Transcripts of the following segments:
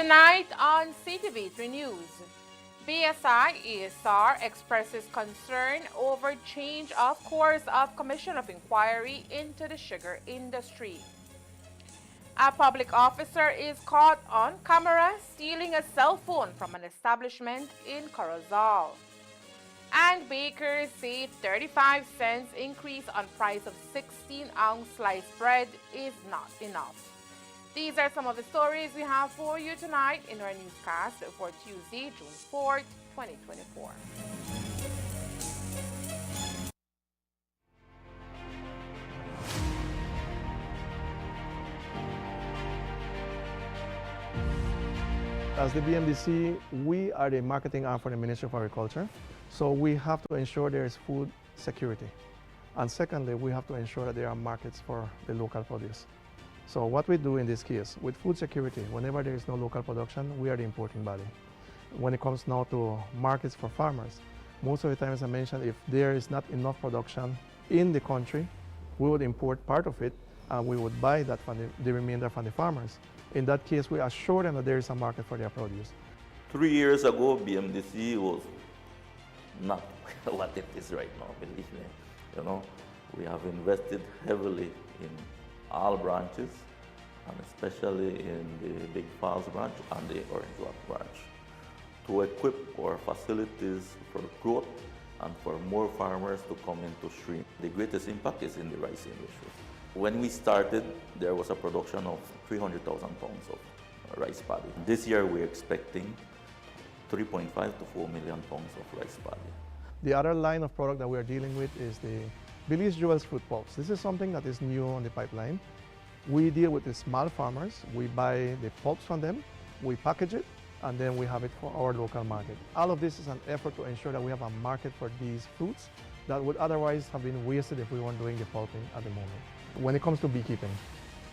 Tonight on Ctv3 News, BSI ESR expresses concern over change of course of Commission of Inquiry into the sugar industry. A public officer is caught on camera stealing a cell phone from an establishment in Corozal. And bakers say 35 cents increase on price of 16-ounce sliced bread is not enough. These are some of the stories we have for you tonight in our newscast for Tuesday, June 4th, 2024. As the BMDC, we are the marketing arm for the Ministry of Agriculture, so we have to ensure there is food security. And secondly, we have to ensure that there are markets for the local produce. So what we do in this case, with food security, whenever there is no local production, we are the importing body. When it comes now to markets for farmers, most of the time, as I mentioned, if there is not enough production in the country, we would import part of it and we would buy that from the remainder from the farmers. In that case, we assure them that there is a market for their produce. 3 years ago, BMDC was not what it is right now, believe me. You know, we have invested heavily in all branches, and especially in the Big Falls branch and the Orange Walk branch, to equip our facilities for growth and for more farmers to come into stream. The greatest impact is in the rice industry. When we started, there was a production of 300,000 pounds of rice paddy. This year, we're expecting 3.5 to 4 million pounds of rice paddy. The other line of product that we are dealing with is the Belize Jewels fruit pulps. This is something that is new on the pipeline. We deal with the small farmers. We buy the pulps from them, we package it, and then we have it for our local market. All of this is an effort to ensure that we have a market for these fruits that would otherwise have been wasted if we weren't doing the pulping at the moment. When it comes to beekeeping,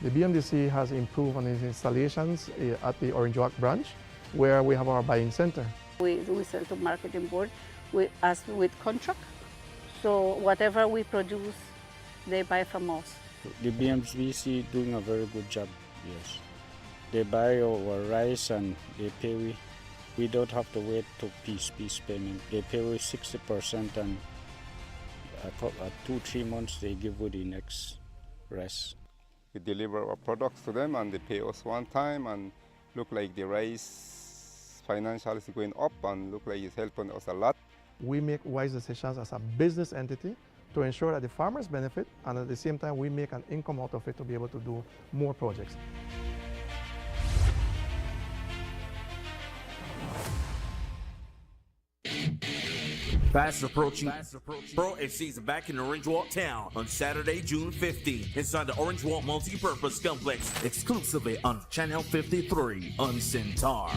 the BMDC has improved on its installations at the Orange Walk branch, where we have our buying center. We sell to marketing board with contract. So whatever we produce, they buy from us. The BMDC doing a very good job, yes. They buy our rice and they pay we. We don't have to wait to piece payment. They pay we 60% and at 2-3 months they give you the next rest. We deliver our products to them and they pay us one time and look like the rice financial is going up and look like it's helping us a lot. We make wise decisions as a business entity to ensure that the farmers benefit, and at the same time we make an income out of it to be able to do more projects. Fast approaching. Pro FC's back in Orange Walk Town on Saturday, June 15th, inside the Orange Walk Multi-Purpose Complex, exclusively on Channel 53 on Centaur.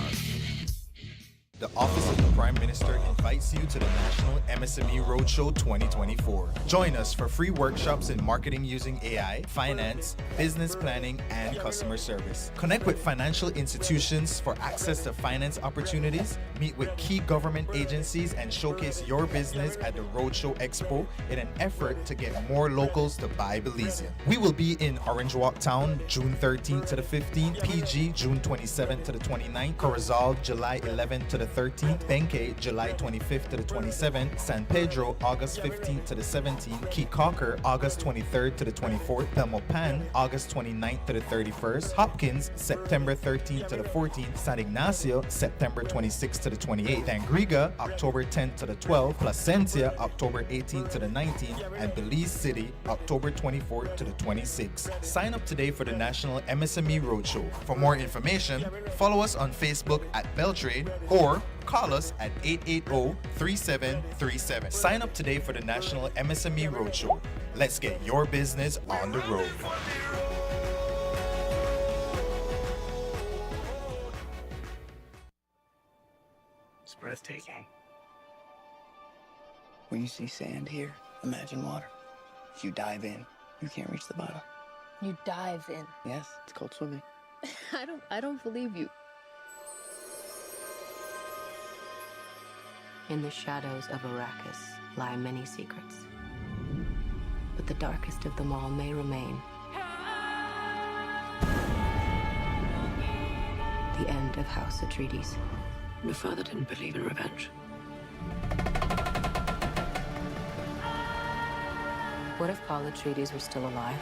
The Office of the Prime Minister invites you to the National MSME Roadshow 2024. Join us for free workshops in marketing using AI, finance, business planning, and customer service. Connect with financial institutions for access to finance opportunities, meet with key government agencies, and showcase your business at the Roadshow Expo in an effort to get more locals to buy Belizean. We will be in Orange Walk Town, June 13th to the 15th, PG, June 27th to the 29th, Corozal, July 11th to the 13th, Benque, July 25th to the 27th, San Pedro, August 15th to the 17th, Key-Cocker, August 23rd to the 24th, Belmopan, August 29th to the 31st, Hopkins, September 13th to the 14th, San Ignacio, September 26th to the 28th, Tangriga, October 10th to the 12th, Placencia, October 18th to the 19th, and Belize City, October 24th to the 26th. Sign up today for the National MSME Roadshow. For more information, follow us on Facebook at Beltrade or call us at 880-3737. Sign up today for the National MSME Roadshow. Let's get your business on the road. It's breathtaking. When you see sand here, imagine water. If you dive in, you can't reach the bottom. You dive in? Yes, it's called swimming. I don't believe you. In the shadows of Arrakis lie many secrets. But the darkest of them all may remain. The the end of House Atreides. Your father didn't believe in revenge. What if Paul Atreides were still alive?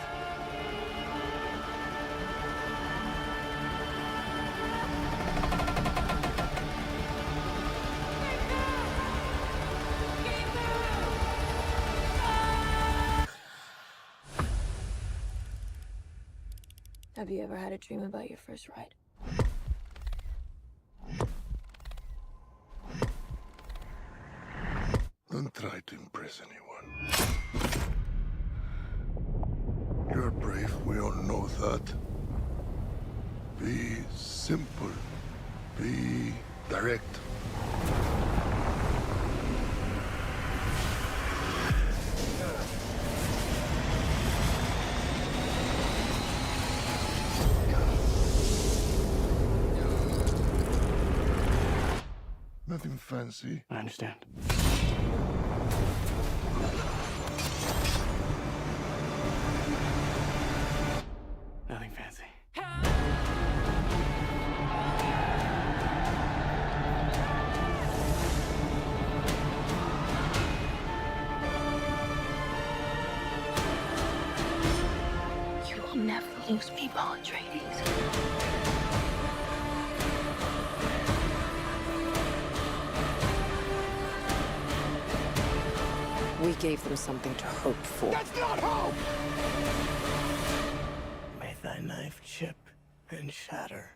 Have you ever had a dream about your first ride? Don't try to impress anyone. You're brave, we all know that. Be simple. Be direct. Nothing fancy. I understand. Nothing fancy. You will never lose me, Paul Atreides. We gave them something to hope for. That's not hope! May thy knife chip and shatter.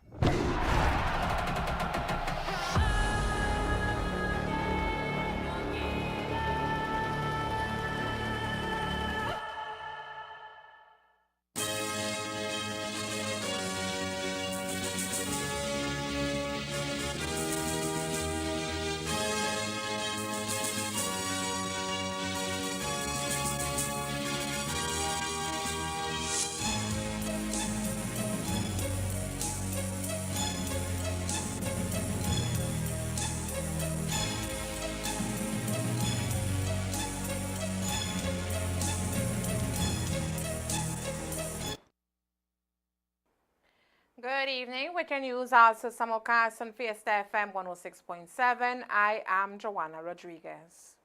Good evening. With your news also simulcast on Fiesta FM 106.7. I am Joanna Rodriguez.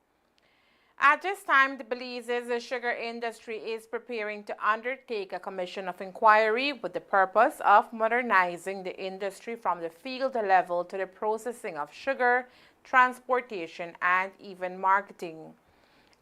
At this time, the Belize's sugar industry is preparing to undertake a commission of inquiry with the purpose of modernizing the industry from the field level to the processing of sugar, transportation, and even marketing.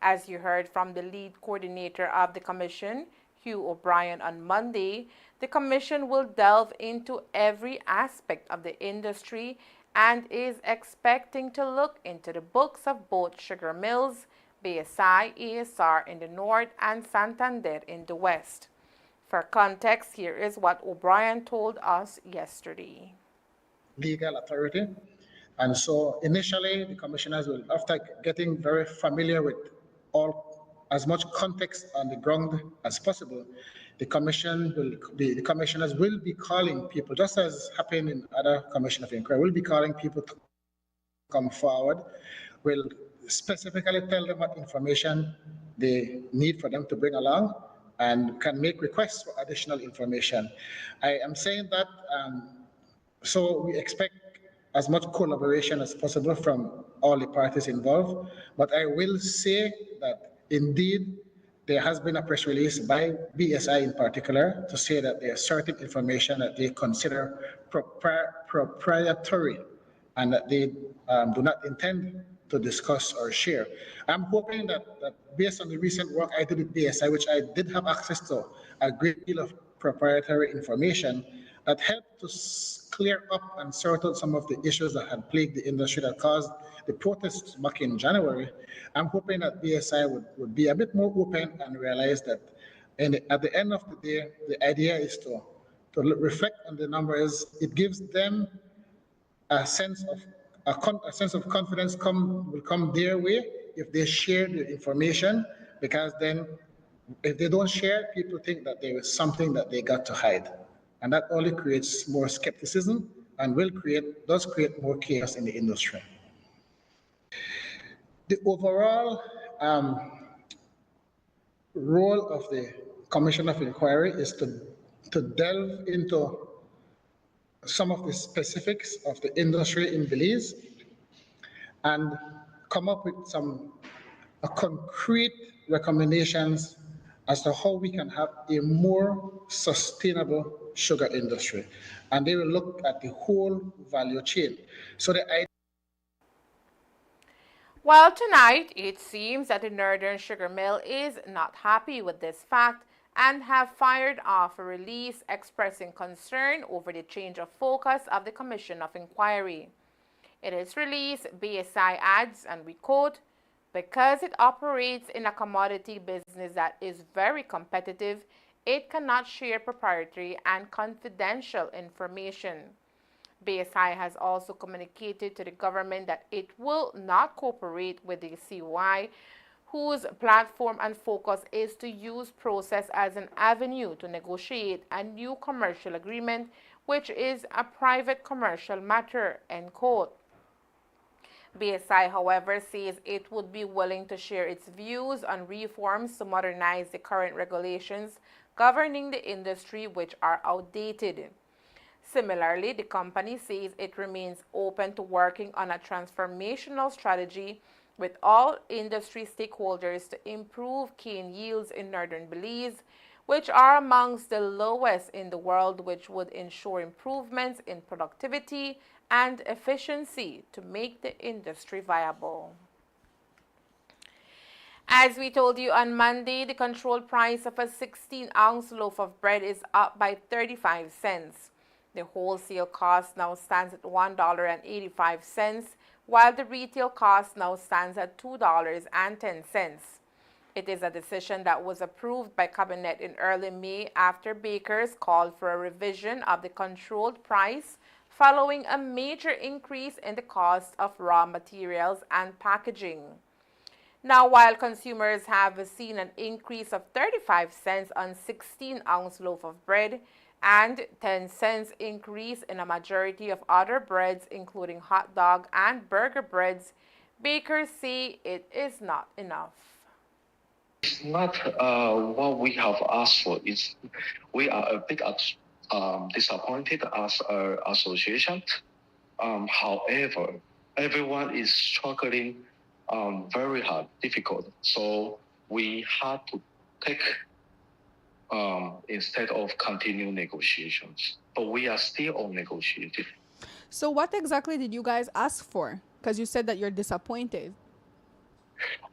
As you heard from the lead coordinator of the commission, Hugh O'Brien, on Monday, the commission will delve into every aspect of the industry and is expecting to look into the books of both sugar mills, BSI, ASR in the north and Santander in the west. For context, here is what O'Brien told us yesterday. Legal authority. And so initially, the commissioners will, after getting very familiar with as much context on the ground as possible, the commissioners will be calling people, just as happened in other commission of inquiry, will be calling people to come forward, will specifically tell them what information they need for them to bring along, and can make requests for additional information. I am saying that so we expect as much collaboration as possible from all the parties involved, but I will say that indeed there has been a press release by BSI in particular to say that there is certain information that they consider proprietary and that they do not intend to discuss or share. I'm hoping that based on the recent work I did with BSI, which I did have access to a great deal of proprietary information, that helped to clear up and sort out some of the issues that had plagued the industry that caused the protests back in January. I'm hoping that BSI would be a bit more open and realize that at the end of the day, the idea is to reflect on the numbers. It gives them a sense of confidence will come their way if they share the information, because then if they don't share, people think that there is something that they got to hide. And that only creates more skepticism and does create more chaos in the industry. The overall role of the Commission of Inquiry is to delve into some of the specifics of the industry in Belize and come up with some concrete recommendations as to how we can have a more sustainable sugar industry. And they will look at the whole value chain. So the idea. Well, tonight, it seems that the Northern Sugar Mill is not happy with this fact and have fired off a release expressing concern over the change of focus of the Commission of Inquiry. In its release, BSI adds, and we quote, "Because it operates in a commodity business that is very competitive, it cannot share proprietary and confidential information." BSI has also communicated to the government that it will not cooperate with the COI, whose platform and focus is to use process as an avenue to negotiate a new commercial agreement, which is a private commercial matter, end quote. BSI, however, says it would be willing to share its views on reforms to modernize the current regulations governing the industry, which are outdated. Similarly, the company says it remains open to working on a transformational strategy with all industry stakeholders to improve cane yields in northern Belize, which are amongst the lowest in the world, which would ensure improvements in productivity and efficiency to make the industry viable. As we told you on Monday, the controlled price of a 16-ounce loaf of bread is up by 35 cents. The wholesale cost now stands at $1.85, while the retail cost now stands at $2.10. It is a decision that was approved by Cabinet in early May after bakers called for a revision of the controlled price following a major increase in the cost of raw materials and packaging. Now, while consumers have seen an increase of 35 cents on 16-ounce loaf of bread, and 10 cents increase in a majority of other breads, including hot dog and burger breads, bakers say it is not enough. It's not what we have asked for. We are a bit disappointed as an association. However, everyone is struggling very hard, difficult. So we had to take instead of continue negotiations. But we are still on negotiating. So what exactly did you guys ask for? Because you said that you're disappointed.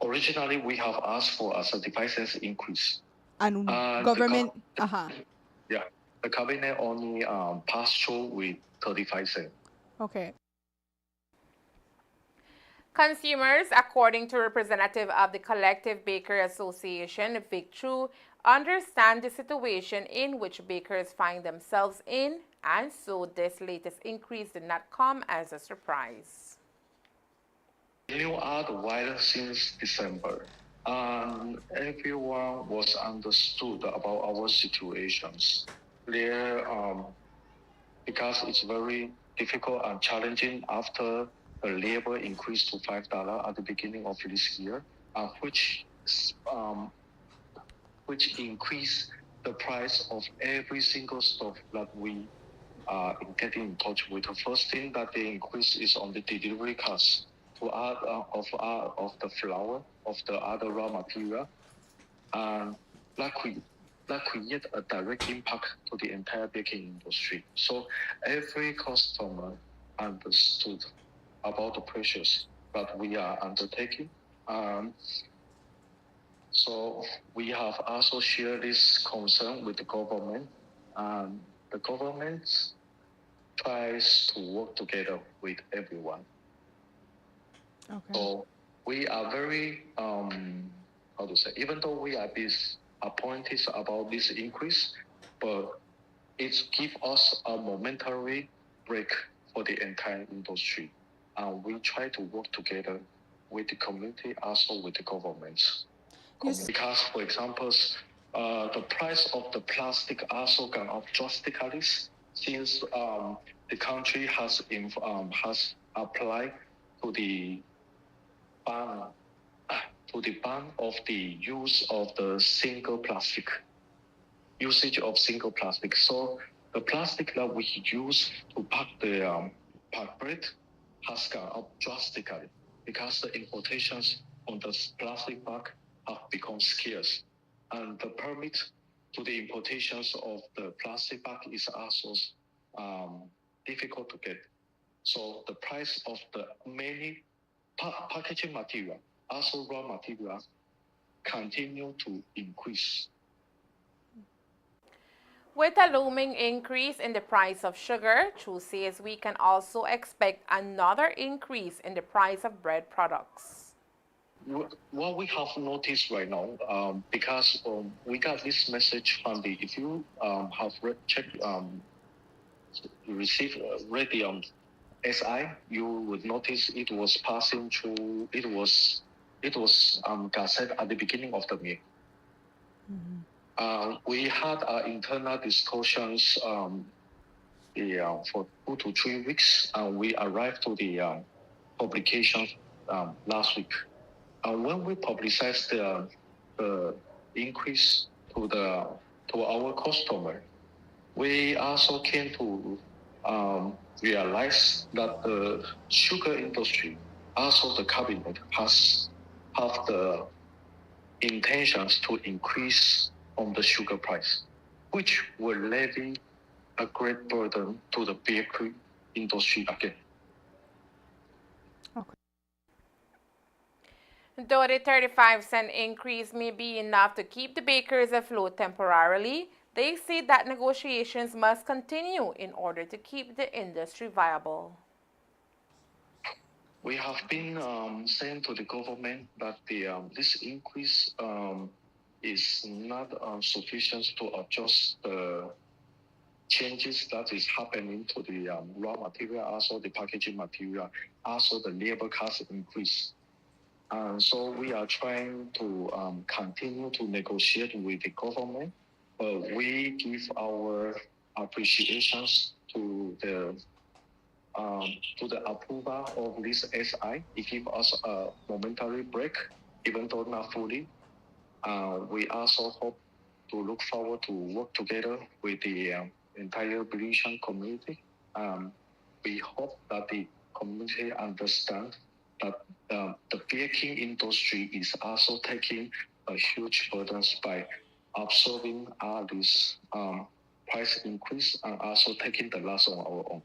Originally, we have asked for a 35 cents increase. And government, Yeah, the cabinet only passed through with 35 cents. Okay. Consumers, according to representative of the Collective Baker Association, Vic True, understand the situation in which bakers find themselves in, and so this latest increase did not come as a surprise. We knew otherwise since December, and everyone was understood about our situations. There, because it's very difficult and challenging after the labor increased to $5 at the beginning of this year, which increased the price of every single stuff that we are getting in touch with. The first thing that they increase is on the delivery cost to add of the flour, of the other raw material, and that create a direct impact to the entire baking industry. So every customer understood about the pressures that we are undertaking. So we have also shared this concern with the government, and the government tries to work together with everyone. Okay. So we are very, even though we are disappointed about this increase, but it gives us a momentary break for the entire industry. And we try to work together with the community, also with the governments. Because, for example, the price of the plastic also gone up drastically since the country has applied to the ban of the use of the usage of single plastic. So the plastic that we use to pack the pack bread has gone up drastically because the importations on the plastic bag have become scarce. And the permit to the importations of the plastic bag is also difficult to get. So the price of the many packaging material, also raw material, continue to increase. With a looming increase in the price of sugar, Chu says we can also expect another increase in the price of bread products. What we have noticed right now, because we got this message from if you have read the SI, you would notice it was passing through, it was gazette at the beginning of the meal. We had internal discussions for 2 to 3 weeks, and we arrived to the publication last week. And when we publicized the increase to our customer, we also came to realize that the sugar industry, also the cabinet, have the intentions to increase on the sugar price, which will levy a great burden to the bakery industry again. Though the 35-cent increase may be enough to keep the bakers afloat temporarily, they say that negotiations must continue in order to keep the industry viable. We have been saying to the government that this increase is not sufficient to adjust the changes that is happening to the raw material, also the packaging material, also the labor cost increase. And so we are trying to continue to negotiate with the government. We give our appreciations to the approval of this SI. It gives us a momentary break, even though not fully. We also hope to look forward to work together with the entire Belizean community. We hope that the community understands that the baking industry is also taking a huge burden by absorbing all this price increase and also taking the loss on our own.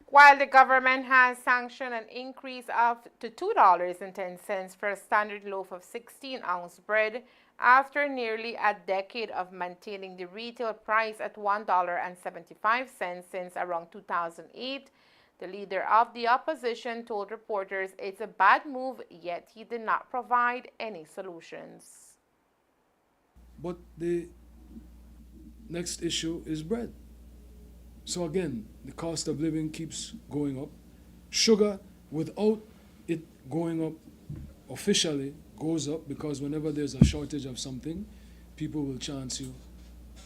While the government has sanctioned an increase to $2.10 for a standard loaf of 16-ounce bread after nearly a decade of maintaining the retail price at $1.75 since around 2008, the leader of the opposition told reporters it's a bad move, yet he did not provide any solutions. But the next issue is bread. So again, the cost of living keeps going up. Sugar, without it going up officially, goes up because whenever there's a shortage of something, people will chance you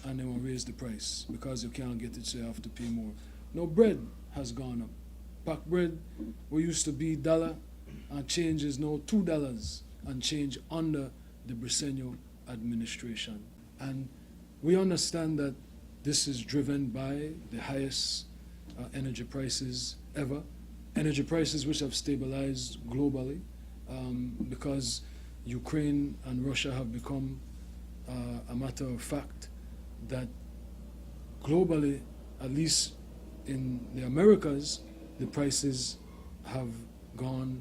and they will raise the price because you can't get it, so you have to pay more. Now bread has gone up. Pack bread, we used to be $1 and change is now $2 and change under the Briceño administration. And we understand that this is driven by the highest energy prices ever, energy prices which have stabilized globally because Ukraine and Russia have become a matter of fact that globally, at least in the Americas, the prices have gone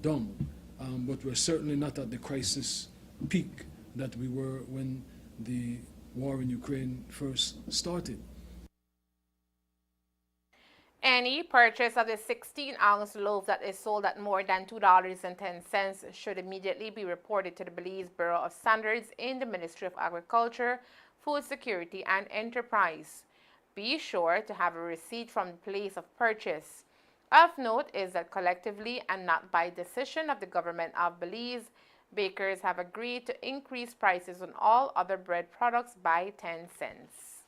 down. But we're certainly not at the crisis peak that we were when the war in Ukraine first started. Any purchase of the 16-ounce loaf that is sold at more than $2.10 should immediately be reported to the Belize Bureau of Standards in the Ministry of Agriculture, Food Security and Enterprise. Be sure to have a receipt from the place of purchase. Of note is that collectively and not by decision of the government of Belize, bakers have agreed to increase prices on all other bread products by 10 cents.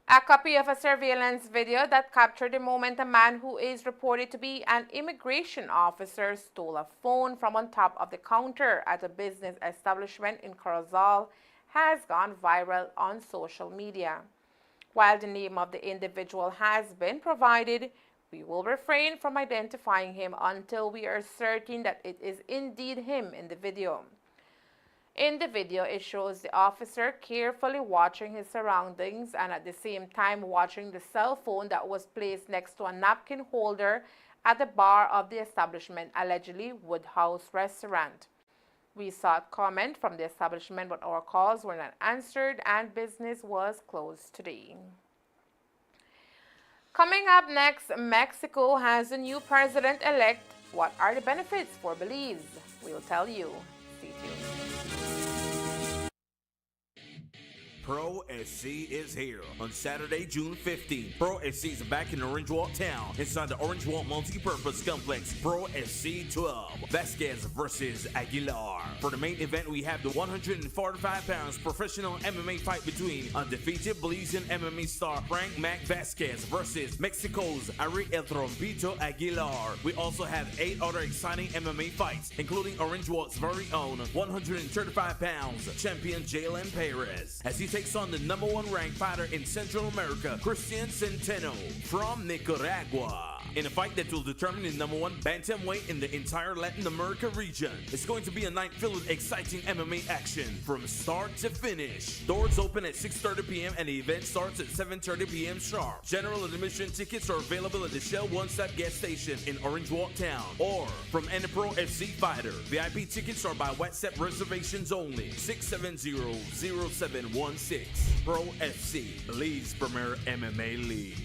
A copy of a surveillance video that captured the moment a man who is reported to be an immigration officer stole a phone from on top of the counter at a business establishment in Corozal has gone viral on social media. While the name of the individual has been provided, we will refrain from identifying him until we are certain that it is indeed him in the video. In the video, it shows the officer carefully watching his surroundings and at the same time watching the cell phone that was placed next to a napkin holder at the bar of the establishment, allegedly Woodhouse Restaurant. We sought comment from the establishment, but our calls were not answered and business was closed today. Coming up next, Mexico has a new president-elect. What are the benefits for Belize? We'll tell you. Stay tuned. Pro SC is here on Saturday, June 15th. Pro SC is back in Orange Walk Town inside the Orange Walk Multi-Purpose Complex. Pro SC 12. Vasquez versus Aguilar. For the main event, we have the 145 pounds professional MMA fight between undefeated Belizean MMA star Frank Mac Vasquez versus Mexico's Ari El Trompito Aguilar. We also have 8 other exciting MMA fights, including Orange Walk's very own 135 pounds champion Jalen Perez, as he takes on the #1 ranked fighter in Central America, Christian Centeno from Nicaragua, in a fight that will determine the #1 bantamweight in the entire Latin America region. It's going to be a night filled with exciting MMA action from start to finish. Doors open at 6:30 p.m. and the event starts at 7:30 p.m. sharp. General admission tickets are available at the Shell One Stop gas station in Orange Walk Town or from any Pro FC fighter. VIP tickets are by WhatsApp reservations only. 670-0716. Pro FC, Belize's premier MMA league.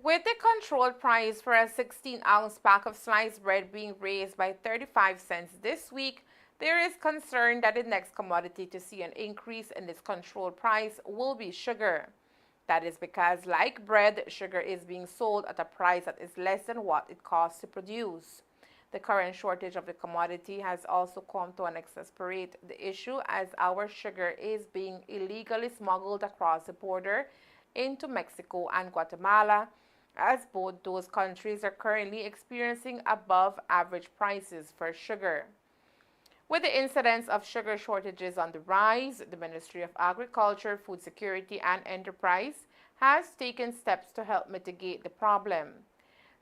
With the controlled price for a 16-ounce pack of sliced bread being raised by 35 cents this week, there is concern that the next commodity to see an increase in this controlled price will be sugar. That is because, like bread, sugar is being sold at a price that is less than what it costs to produce. The current shortage of the commodity has also come to an exasperate the issue, as our sugar is being illegally smuggled across the border into Mexico and Guatemala, as both those countries are currently experiencing above average prices for sugar. With the incidence of sugar shortages on the rise, the Ministry of Agriculture, Food Security and Enterprise has taken steps to help mitigate the problem.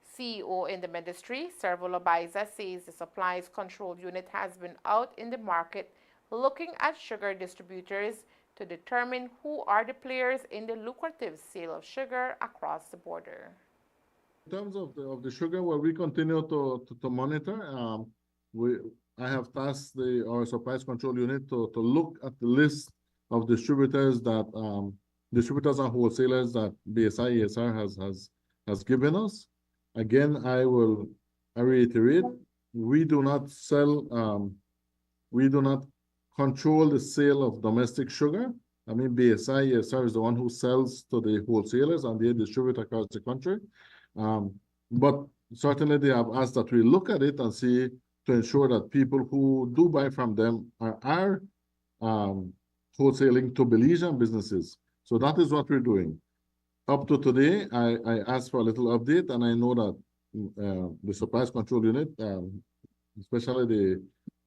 CEO in the ministry, Servo Loaiza, says the supplies control unit has been out in the market looking at sugar distributors to determine who are the players in the lucrative sale of sugar across the border. In terms of the sugar, well, we continue to monitor. I have tasked our supplies control unit to look at the list of distributors and wholesalers that BSI ESR has given us. Again, I reiterate, we do not control the sale of domestic sugar. I mean, BSI ESR is the one who sells to the wholesalers and they distribute across the country. But certainly they have asked that we look at it and see to ensure that people who do buy from them are wholesaling to Belizean businesses. So that is what we're doing. Up to today, I asked for a little update, and I know that the supplies control unit, especially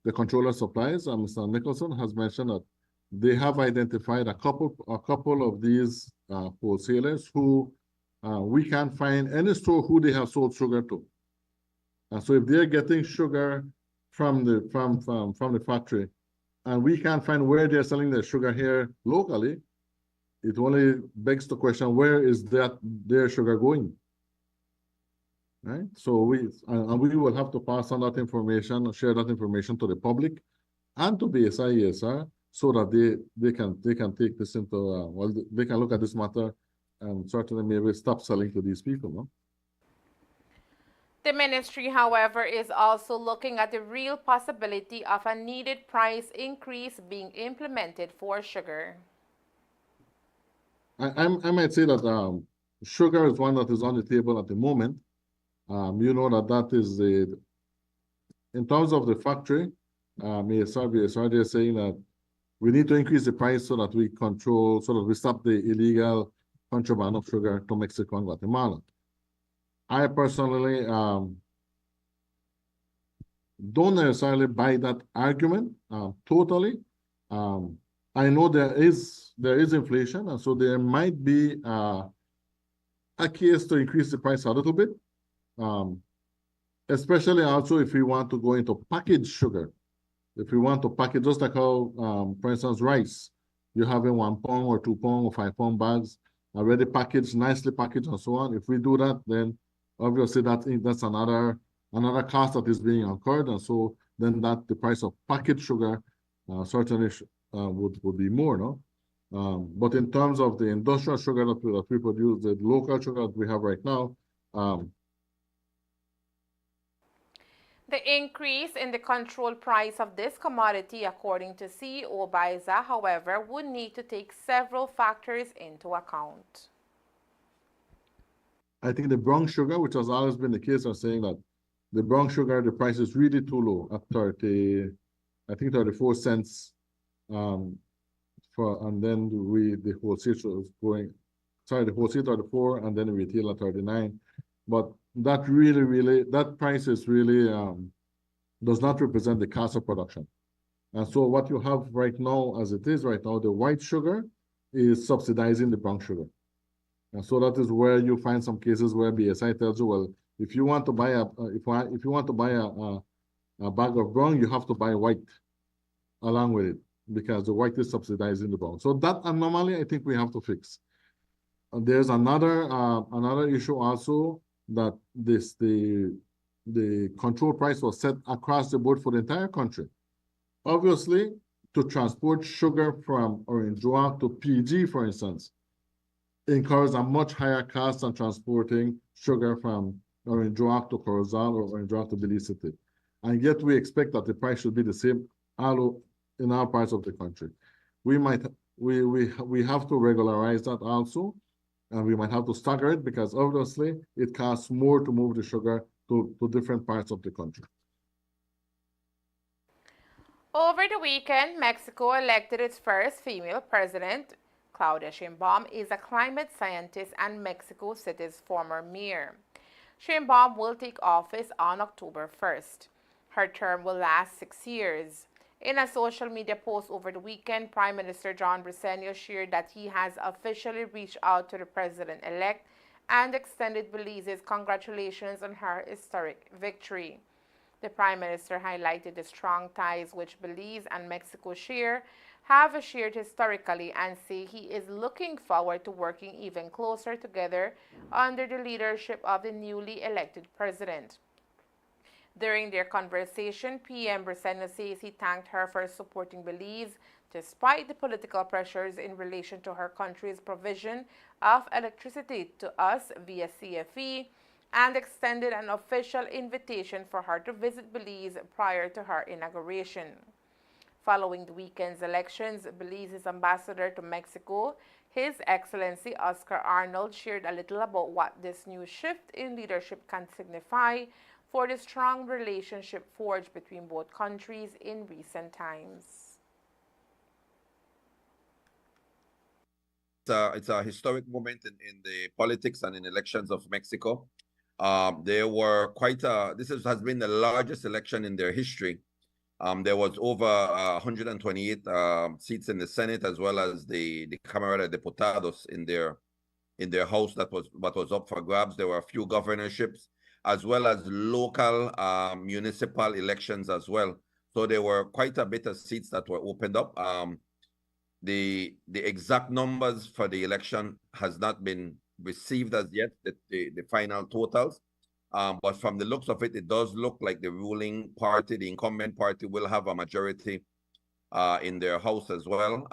the controller supplies, Mr. Nicholson has mentioned that they have identified a couple of these wholesalers who we can't find any store who they have sold sugar to. So if they're getting sugar from the factory, and we can't find where they're selling their sugar here locally, it only begs the question, where is their sugar going? Right? So we will have to pass on that information, share that information to the public and to BSI ESR, so that they can take this into they can look at this matter and certainly maybe stop selling to these people. No? The ministry, however, is also looking at the real possibility of a needed price increase being implemented for sugar. I might say that sugar is one that is on the table at the moment. You know that is in terms of the factory, BSR, they're saying that we need to increase the price so that we stop the illegal contraband of sugar to Mexico and Guatemala. I personally don't necessarily buy that argument totally. I know there is inflation, and so there might be a case to increase the price a little bit, especially also if we want to go into packaged sugar. If we want to package, just like how, for instance, rice, you have in 1 pound or 2 pound or 5 pound bags, already packaged, nicely packaged, and so on. If we do that, then obviously that's another cost that is being incurred, and so then the price of packaged sugar certainly would be more, no? But in terms of the industrial sugar that we produce, the local sugar that we have right now, the increase in the control price of this commodity, according to CEO Baiza, however, would need to take several factors into account. I think the brown sugar, which has always been the case, are saying that the brown sugar, the price is really too low at 34 cents. And then the wholesale is going, sorry, the wholesale 34, and then the retail at 39. But that that price is really does not represent the cost of production. And so what you have right now, as it is right now, the white sugar is subsidizing the brown sugar. And so that is where you find some cases where BSI tells you, well, if you want to buy a bag of brown, you have to buy white along with it, because the white is subsidizing the brown. So that anomaly, I think we have to fix. And there's another issue also, that the control price was set across the board for the entire country. Obviously, to transport sugar from Orangewa to PG, for instance, incurs a much higher cost than transporting sugar from Orangewa to Corozal or Orangewa to Belize City. And yet we expect that the price should be the same in our parts of the country. We have to regularize that also, and we might have to stagger it, because obviously it costs more to move the sugar to different parts of the country. Over the weekend, Mexico elected its first female president. Claudia Sheinbaum is a climate scientist and Mexico City's former mayor. Sheinbaum will take office on October 1st. Her term will last 6 years. In a social media post over the weekend, Prime Minister John Briceño shared that he has officially reached out to the president-elect and extended Belize's congratulations on her historic victory. The Prime Minister highlighted the strong ties which Belize and Mexico have shared historically, and say he is looking forward to working even closer together under the leadership of the newly elected president. During their conversation, PM Briceño says he thanked her for supporting Belize despite the political pressures in relation to her country's provision of electricity to us via CFE, and extended an official invitation for her to visit Belize prior to her inauguration. Following the weekend's elections, Belize's ambassador to Mexico, His Excellency Oscar Arnold, shared a little about what this new shift in leadership can signify for the strong relationship forged between both countries in recent times. It's a historic moment in the politics and in elections of Mexico. There were this has been the largest election in their history. There was over 128 seats in the Senate, as well as the Cámara de Diputados in their house that was up for grabs. There were a few governorships, as well as local municipal elections as well. So there were quite a bit of seats that were opened up. The exact numbers for the election has not been received as yet, the final totals. But from the looks of it, it does look like the ruling party, the incumbent party, will have a majority in their house as well.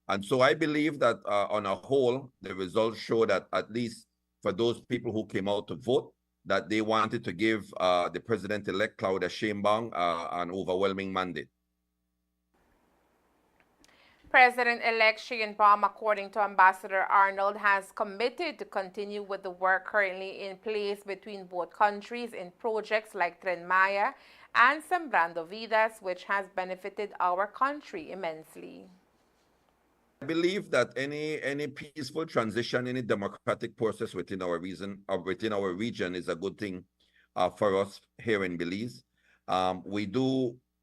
And so I believe that on a whole, the results show that, at least for those people who came out to vote, that they wanted to give the president-elect Claudia Sheinbaum an overwhelming mandate. President-elect Sheinbaum, according to Ambassador Arnold, has committed to continue with the work currently in place between both countries in projects like Tren Maya and Sembrando Vidas, which has benefited our country immensely. I believe that any peaceful transition, any democratic process within our region is a good thing for us here in Belize.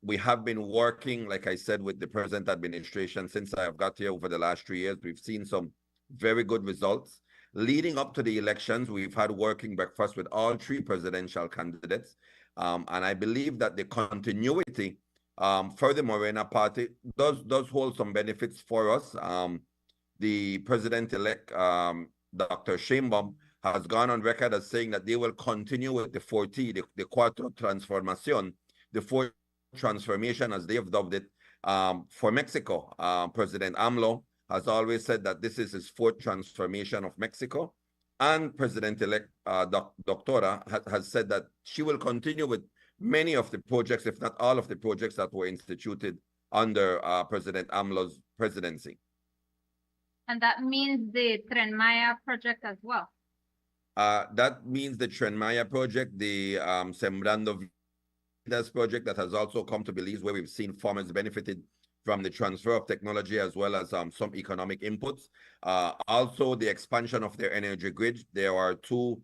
We have been working, like I said, with the present administration since I have got here over the last 3 years. We've seen some very good results. Leading up to the elections, we've had working breakfast with all three presidential candidates. And I believe that the continuity for the Morena party does hold some benefits for us. The president-elect, Dr. Sheinbaum, has gone on record as saying that they will continue with the 4T, the Cuatro Transformación, the fourth transformation, as they have dubbed it, for Mexico. President AMLO has always said that this is his fourth transformation of Mexico. And President-elect Doctora has said that she will continue with many of the projects, if not all of the projects that were instituted under President AMLO's presidency. And that means the Tren Maya project as well. That means the Tren Maya project, the Sembrando Vidas project that has also come to Belize, where we've seen farmers benefited from the transfer of technology as well as some economic inputs. Also, the expansion of their energy grid. There are two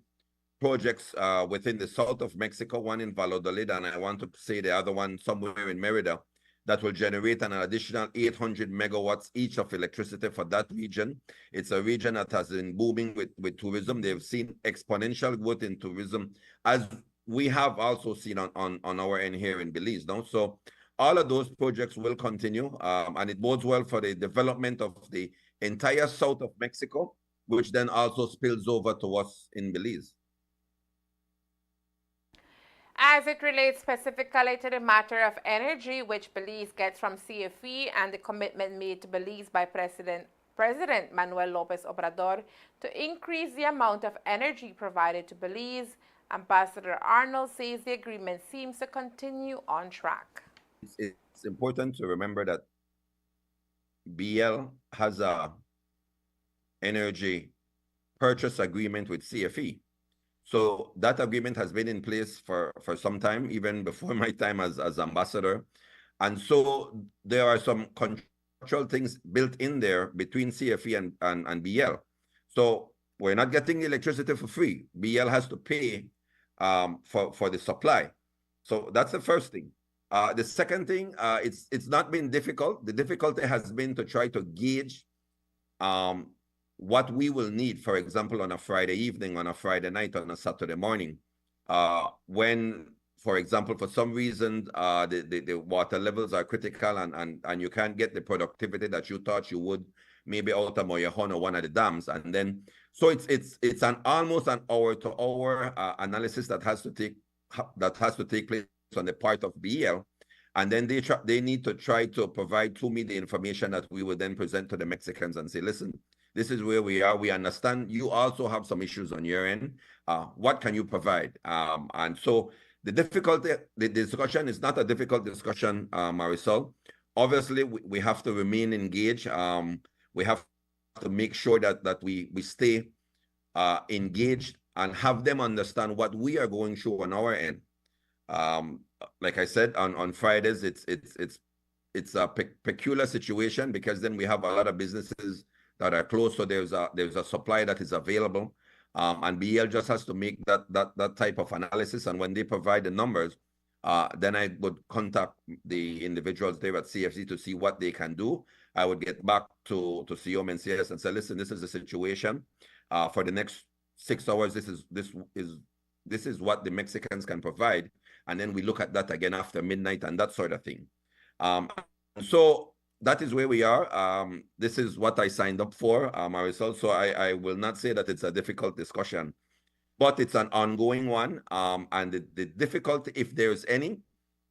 projects within the south of Mexico, one in Valladolid, and I want to say the other one somewhere in Merida, that will generate an additional 800 megawatts each of electricity for that region. It's a region that has been booming with tourism. They've seen exponential growth in tourism, as we have also seen on our end here in Belize. No? So all of those projects will continue, and it bodes well for the development of the entire south of Mexico, which then also spills over to us in Belize. As it relates specifically to the matter of energy, which Belize gets from CFE, and the commitment made to Belize by President Manuel Lopez Obrador to increase the amount of energy provided to Belize, Ambassador Arnold says the agreement seems to continue on track. It's important to remember that BL has a energy purchase agreement with CFE. So that agreement has been in place for some time, even before my time as ambassador. And so there are some contractual things built in there between CFE and BL. So we're not getting the electricity for free. BL has to pay for the supply. So that's the first thing. The second thing, it's not been difficult. The difficulty has been to try to gauge what we will need, for example, on a Friday evening, on a Friday night, on a Saturday morning, when, for example, for some reason, the water levels are critical and you can't get the productivity that you thought you would, maybe out of Moyahon or one of the dams. And then, so it's an almost an hour-to-hour analysis that has to take place on the part of BL. And then they need to try to provide to me the information that we will then present to the Mexicans and say, listen, this is where we are. We understand you also have some issues on your end. What can you provide? And so the discussion is not a difficult discussion, Marisol. Obviously, we have to remain engaged. We have to make sure that we stay engaged and have them understand what we are going through on our end. Like I said, on Fridays, it's a peculiar situation because then we have a lot of businesses that are closed, so there's a supply that is available, and BL just has to make that type of analysis. And when they provide the numbers, then I would contact the individuals there at CFC to see what they can do. I would get back to CEO Mencias and say, listen, this is the situation. For the next 6 hours, this is what the Mexicans can provide, and then we look at that again after midnight and that sort of thing. So that is where we are. This is what I signed up for, Marisol. So I will not say that it's a difficult discussion, but it's an ongoing one. And the difficulty, if there's any,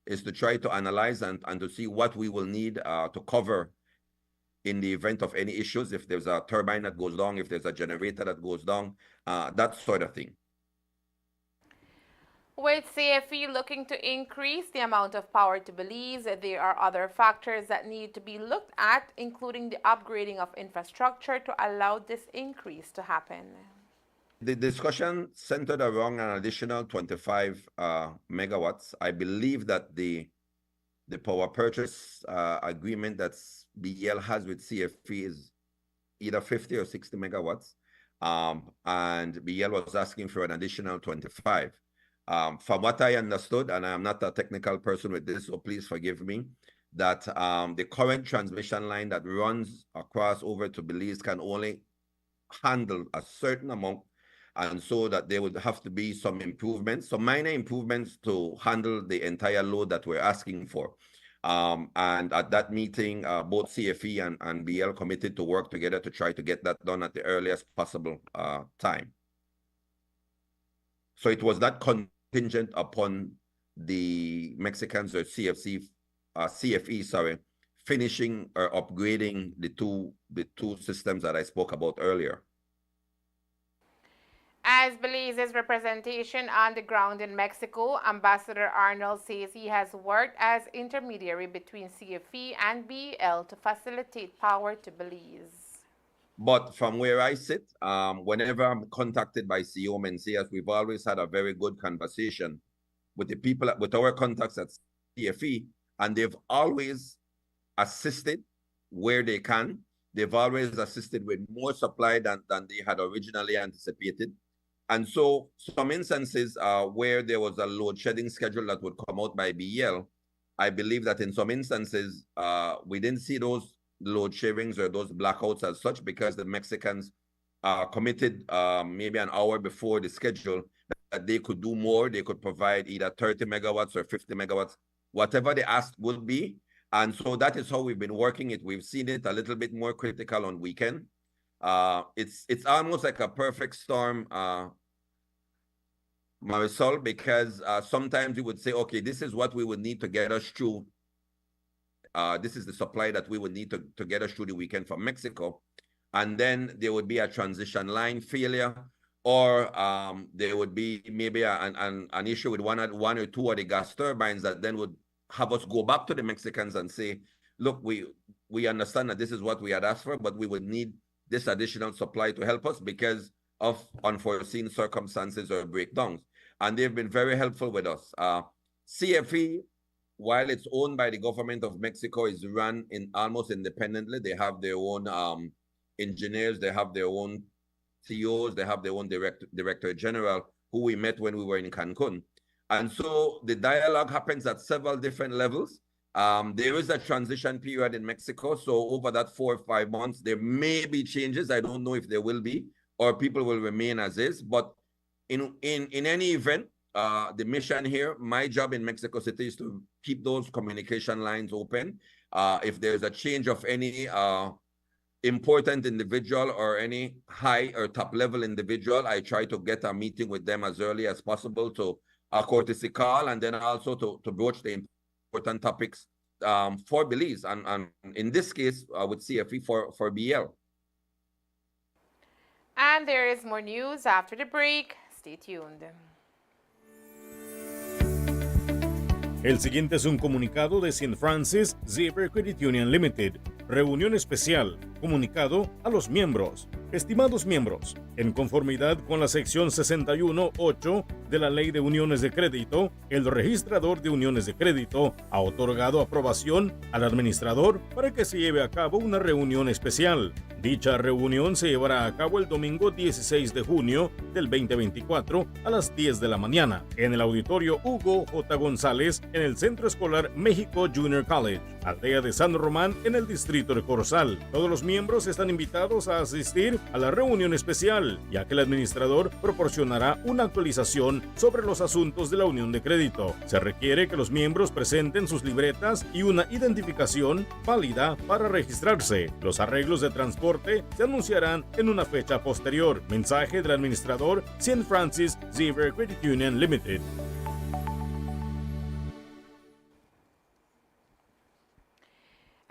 is to try to analyze and to see what we will need to cover in the event of any issues. If there's a turbine that goes down, if there's a generator that goes down, that sort of thing. With CFE looking to increase the amount of power to Belize, there are other factors that need to be looked at, including the upgrading of infrastructure to allow this increase to happen. The discussion centered around an additional 25 megawatts. I believe that the power purchase agreement that BL has with CFE is either 50 or 60 megawatts, and BL was asking for an additional 25. From what I understood, and I'm not a technical person with this, so please forgive me, that the current transmission line that runs across over to Belize can only handle a certain amount, and so that there would have to be some improvements, some minor improvements to handle the entire load that we're asking for. And at that meeting, both CFE and BL committed to work together to try to get that done at the earliest possible time. So it was not contingent upon the Mexicans or CFE, sorry, finishing or upgrading the two systems that I spoke about earlier. As Belize's representation on the ground in Mexico, Ambassador Arnold says he has worked as intermediary between CFE and BL to facilitate power to Belize. But from where I sit, whenever I'm contacted by CEO Mencias, we've always had a very good conversation with the people, with our contacts at CFE, and they've always assisted where they can. They've always assisted with more supply than they had originally anticipated. And so some instances where there was a load shedding schedule that would come out by BL, I believe that in some instances, we didn't see those load sharings or those blackouts as such, because the Mexicans committed maybe an hour before the schedule that they could do more. They could provide either 30 megawatts or 50 megawatts, whatever the ask would be. And so that is how we've been working it. We've seen it a little bit more critical on weekend. It's almost like a perfect storm, Marisol, because sometimes you would say, okay, this is what we would need to get us through. This is the supply that we would need to get us through the weekend from Mexico. And then there would be a transition line failure, or there would be maybe an issue with one or two of the gas turbines that then would have us go back to the Mexicans and say, look, we understand that this is what we had asked for, but we would need this additional supply to help us because of unforeseen circumstances or breakdowns. And they've been very helpful with us. CFE, while it's owned by the government of Mexico, is run almost independently. They have their own engineers, they have their own CEOs, they have their own director general, who we met when we were in Cancun. And so the dialogue happens at several different levels. There is a transition period in Mexico. So over that 4 or 5 months, there may be changes. I don't know if there will be, or people will remain as is. But in any event, the mission here, my job in Mexico City, is to keep those communication lines open. If there's a change of any important individual or any high or top level individual, I try to get a meeting with them as early as possible to a courtesy call, and then also to broach the important topics for Belize, and in this case with CFE for BL. And there is more news after the break. Stay tuned. El siguiente es un comunicado de St. Francis Xavier Credit Union Limited. Reunión especial. Comunicado a los miembros. Estimados miembros, en conformidad con la sección 61.8 de la Ley de Uniones de Crédito, el registrador de uniones de crédito ha otorgado aprobación al administrador para que se lleve a cabo una reunión especial. Dicha reunión se llevará a cabo el domingo 16 de junio del 2024 a las 10 de la mañana en el auditorio Hugo J. González en el Centro Escolar México Junior College, aldea de San Román en el distrito de Corozal. Todos los miembros están invitados a asistir a la reunión especial, ya que el administrador proporcionará una actualización sobre los asuntos de la unión de crédito. Se requiere que los miembros presenten sus libretas y una identificación válida para registrarse. Los arreglos de transporte se anunciarán en una fecha posterior. Mensaje del administrador St. Francis Xavier Credit Union Limited.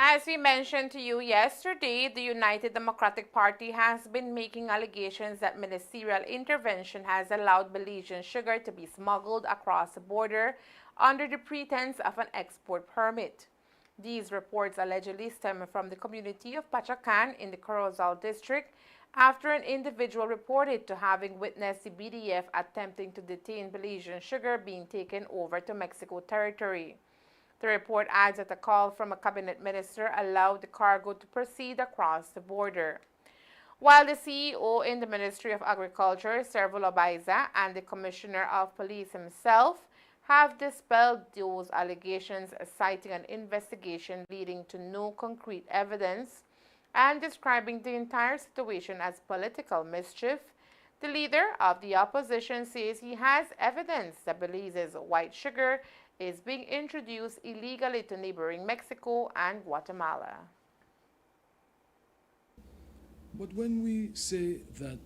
As we mentioned to you yesterday, the United Democratic Party has been making allegations that ministerial intervention has allowed Belizean sugar to be smuggled across the border under the pretense of an export permit. These reports allegedly stem from the community of Pachacan in the Corozal district after an individual reported to having witnessed the BDF attempting to detain Belizean sugar being taken over to Mexico territory. The report adds that a call from a cabinet minister allowed the cargo to proceed across the border. While the CEO in the Ministry of Agriculture, Servo Lobaiza, and the Commissioner of Police himself have dispelled those allegations, citing an investigation leading to no concrete evidence and describing the entire situation as political mischief, the leader of the opposition says he has evidence that Belize's white sugar is being introduced illegally to neighboring Mexico and Guatemala. But when we say that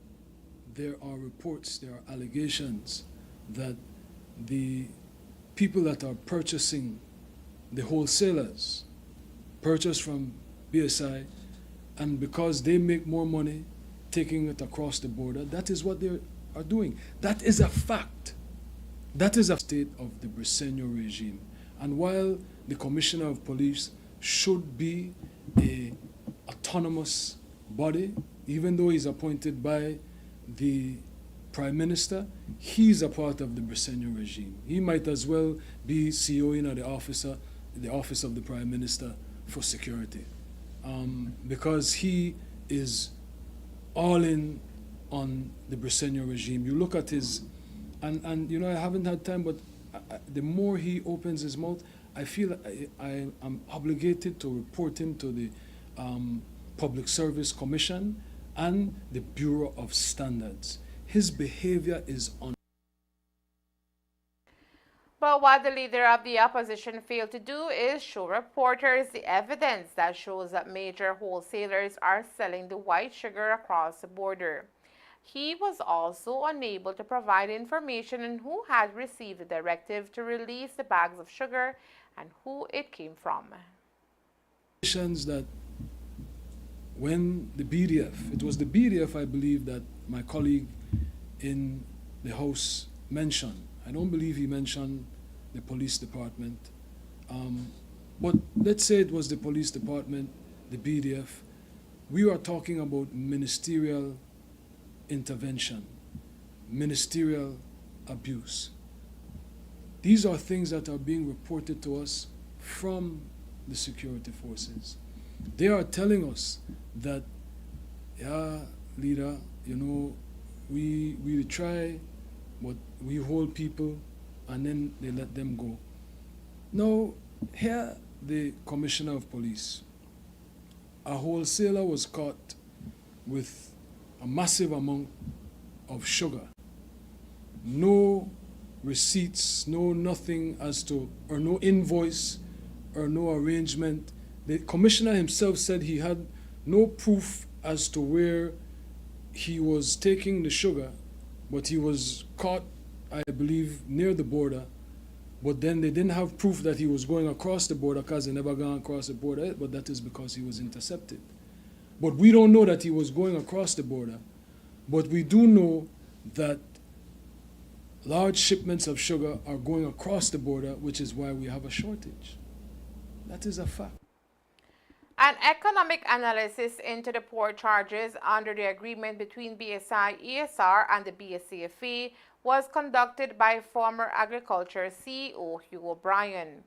there are reports, there are allegations that the people that are purchasing, the wholesalers, purchase from BSI, and because they make more money taking it across the border, that is what they are doing. That is a fact. That is a state of the Briceño regime. And while the Commissioner of Police should be an autonomous body, even though he's appointed by the Prime Minister, he's a part of the Briceño regime. He might as well be CEO in the office of the Prime Minister for security, because he is all in on the Briceño regime. You look at his, and you know, I haven't had time, but the more he opens his mouth, I feel I am obligated to report him to the Public Service Commission and the Bureau of Standards. His behavior is on. But what the leader of the opposition failed to do is show reporters the evidence that shows that major wholesalers are selling the white sugar across the border. He was also unable to provide information on who had received the directive to release the bags of sugar and who it came from. That when the BDF, it was the BDF, I believe, that my colleague in the House mentioned. I don't believe he mentioned the police department. But let's say it was the police department, the BDF. We are talking about ministerial intervention, ministerial abuse. These are things that are being reported to us from the security forces. They are telling us that, yeah, leader, you know, we try, but we hold people and then they let them go. Now, here the Commissioner of Police, a wholesaler was caught with a massive amount of sugar. No receipts, no nothing as to, or no invoice, or no arrangement. The commissioner himself said he had no proof as to where he was taking the sugar, but he was caught, I believe, near the border. But then they didn't have proof that he was going across the border because they never gone across the border, but that is because he was intercepted. But we don't know that he was going across the border. But we do know that large shipments of sugar are going across the border, which is why we have a shortage. That is a fact. An economic analysis into the port charges under the agreement between BSI ESR and the BSCFA was conducted by former Agriculture CEO Hugo Bryan.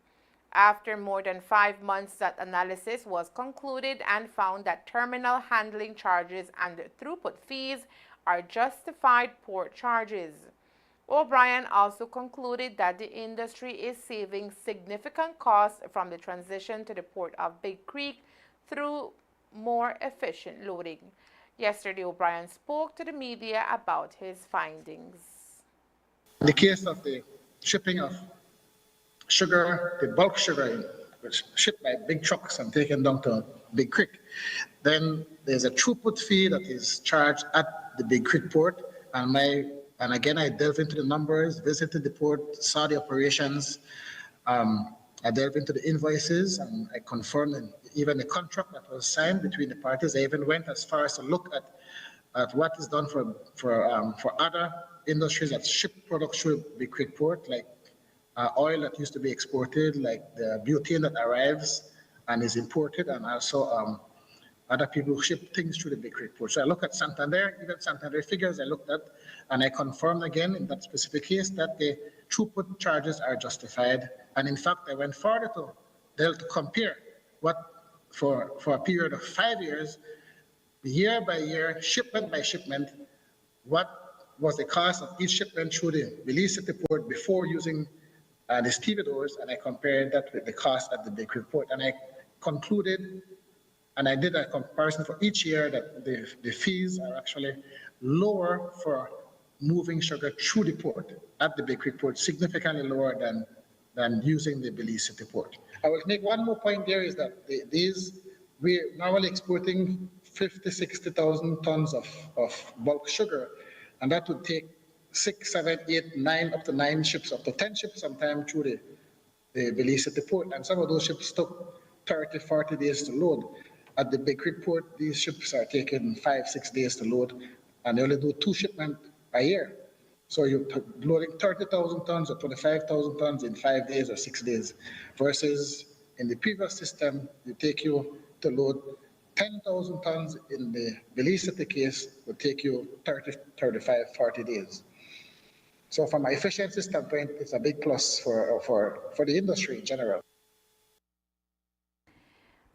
After more than 5 months, that analysis was concluded and found that terminal handling charges and throughput fees are justified port charges. O'Brien also concluded that the industry is saving significant costs from the transition to the port of Big Creek through more efficient loading. Yesterday, O'Brien spoke to the media about his findings. In the case of the shipping of sugar, the bulk sugar, which is shipped by big trucks and taken down to Big Creek, then there's a throughput fee that is charged at the Big Creek port, and again, I delved into the numbers, visited the port, saw the operations. I delved into the invoices, and I confirmed even the contract that was signed between the parties. I even went as far as to look at what is done for other industries that ship products through Big Creek port, like oil that used to be exported, like the butane that arrives and is imported, and also other people who ship things through the Big Creek port. So I look at Santander, even Santander figures I looked at, and I confirmed again in that specific case that the throughput charges are justified. And in fact, I went further to compare what, for a period of 5 years, year by year, shipment by shipment, what was the cost of each shipment through the Belize City port before using the stevedores, and I compared that with the cost at the bakery port. And I concluded, and I did a comparison for each year, that the fees are actually lower for moving sugar through the port at the bakery port, significantly lower than using the Belize City port. I will make one more point there is that we're normally exporting 50, 60,000 tons of bulk sugar, and that would take 6, 7, 8, 9, up to 9 ships, up to 10 ships sometime through the Belize City port, and some of those ships took 30, 40 days to load. At the bakery port, these ships are taking 5, 6 days to load, and they only do 2 shipments a year. So you're loading 30,000 tons or 25,000 tons in 5 days or 6 days, versus in the previous system, it take you to load 10,000 tons in the Belize City case would take you 30, 35, 40 days. So from an efficiency standpoint, it's a big plus for the industry in general.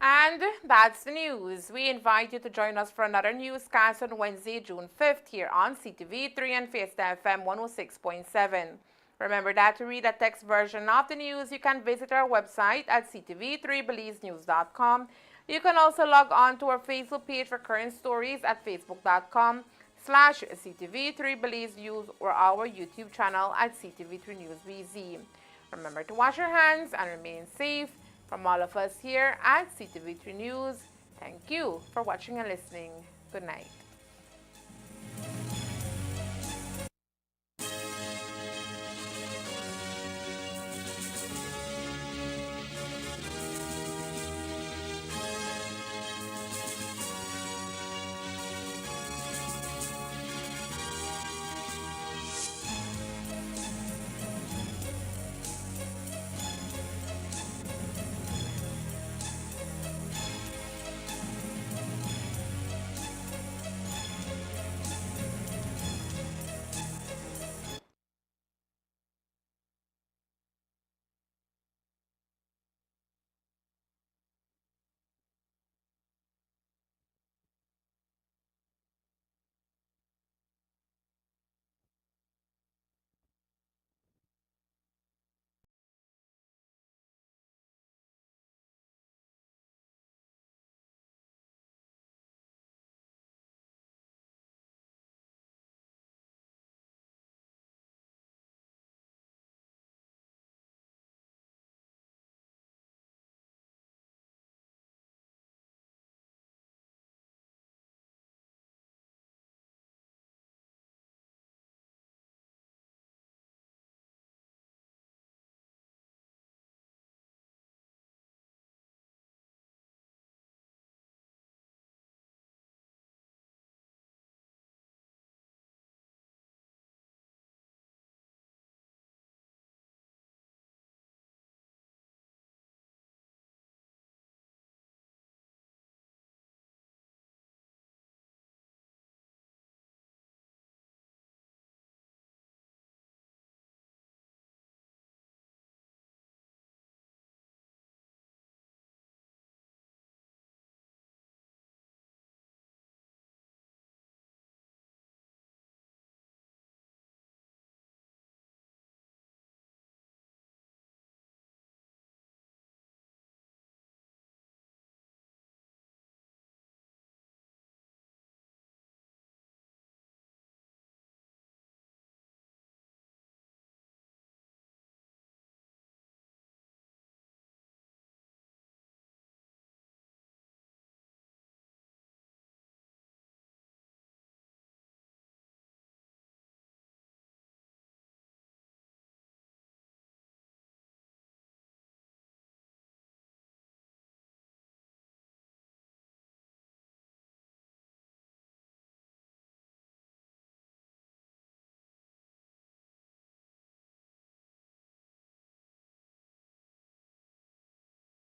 And that's the news. We invite you to join us for another newscast on Wednesday, June 5th here on Ctv3 and Fiesta FM 106.7. Remember that to read a text version of the news, you can visit our website at ctv3belizenews.com. You can also log on to our Facebook page for current stories at facebook.com/ctv3belize news or our YouTube channel at Ctv3 News BZ. Remember to wash your hands and remain safe. From all of us here at Ctv3 News, thank you for watching and listening. Good night.